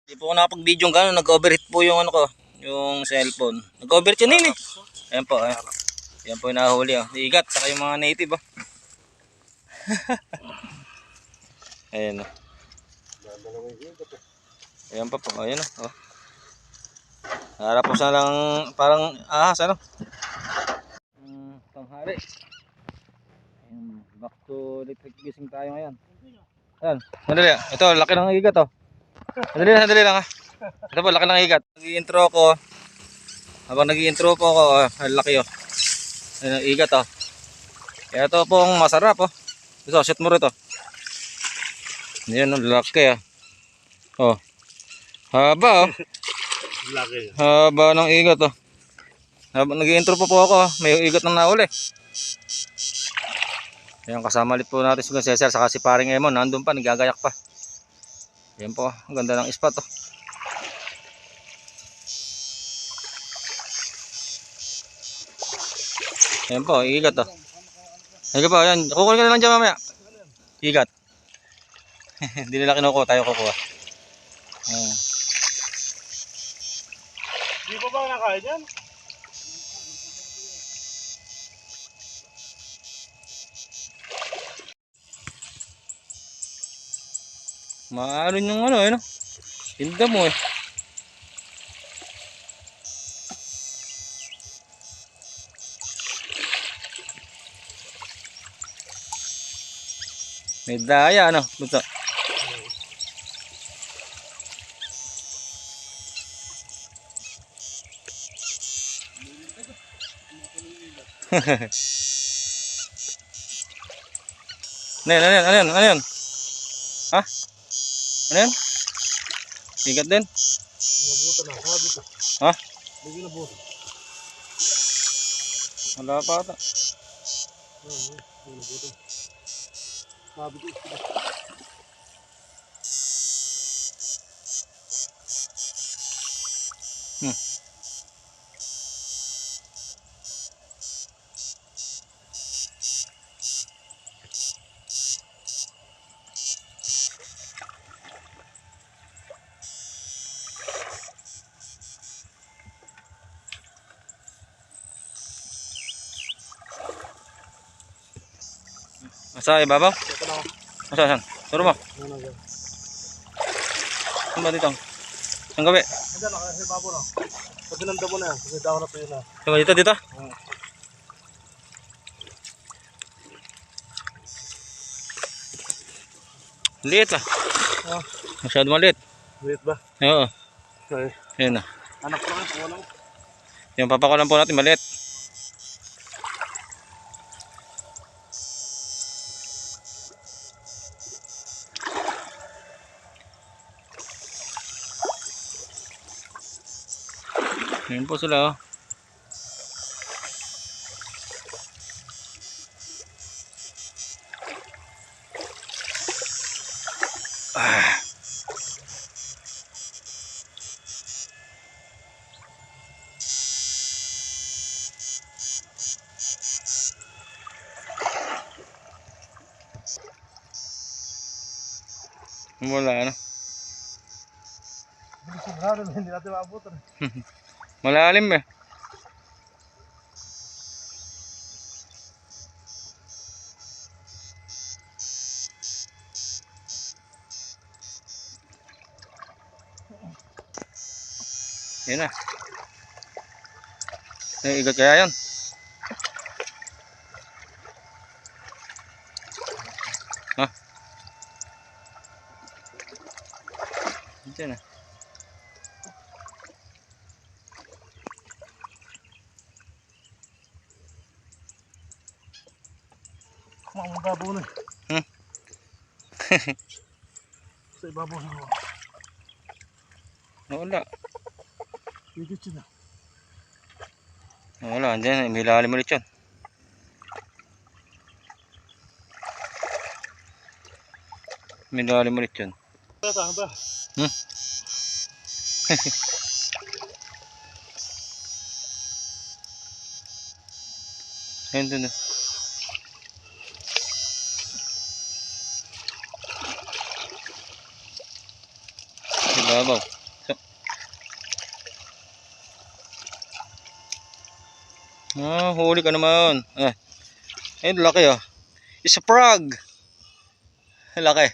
Hindi po ako nakapag-video ng gano'n. Nag-overheat po yung ano ko, yung cellphone. Nag-overheat yun eh. Ayan po. Ayan po yung nahuli. Oh. Igat, saka yung mga native. Oh. Ayan. Oh. Ayan pa po. Ayan. Oh. Harap po sa lang parang ahas ano. Tanghari. Back to electric gising tayo ngayon. Ayan. Madali. Ito, laki ng igat oh. Sandali lang ha. Ito po, laki ng igat. Nag-i-intro ko. Habang nag-i-intro po ako, laki oh. Ayan, igat oh. Ito pong masarap oh. Ito, shoot mo rito. Ayan oh, laki ah. Oh. Haba oh. Laki. Haba ng igat oh. Habang nag-i-intro po ako, may igat ng nauli. Ayan, kasama ulit po natin si Cesar saka si paring Emon. Nandun pa, nagagayak pa. Ayan po, ang ganda ng spot oh. Ayan po, igat oh. Ayan po, ayan. Kukunin ka na lang dyan mamaya. Igat. Hindi nila kinukuha, tayo kukuha. Ayan. Hindi pa ba nakain yan? Maaron yung ano eh no. Tinda mo eh. May daya ano, buto. Ano yan? Ha? Ano yan? Igat din? Nabuto na, sabi ko. Ha? Bigyan na buto. Wala pa ata. Nabuto. Sabi ko. Asa ibabaw? Ito na ako. Saan? Turo mo. Ano na. Saan ba dito? Ang gabi? Andiyan na, kasi babo na. Pag binanda mo na yan, kasi daw na to yun na. Saan ba dito? Liit ah. Ah, Masyado maliit. wait ba? Oo. Okay. Ayan na. Anak ko lang, walang. Yung papakulan po natin maliit. Ayan po sila oh. Wala ano. Hindi natin maabutan. Malalim eh. Yan na. Igat kaya yan. Ha? Diyan na. Mga babaw na. Sa ibabaw na ako. Wala. Higit yun na. Wala, andyan. May lalim ulit yun. May lalim ulit yun. Ano ba? Ayun dun. Ibabaw. Ah, huli ka naman. Ayun, laki oh. It's a frog. Laki.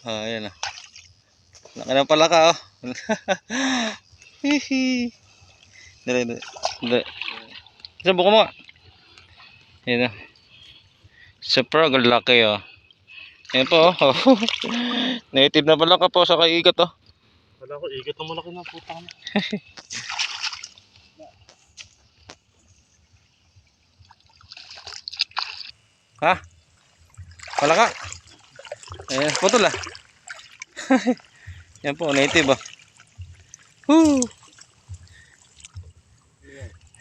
Ayan oh. Laki na pala ka oh. Hihi. Dali, dali. Dali. Isa buko mo. Ayan oh. It's a frog. Laki oh. Ayan po oh. Native na pala ka po sa kaigat oh. Wala ko, igat na malaki na putang. Ha? Wala ka? Ayan, putol ah. Yan po, native ah. Woo!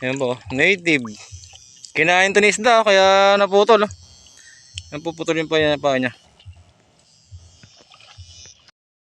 Yan po, native. Kinain to ni isda, kaya naputol. Yan po, putulin pa yan pa niya.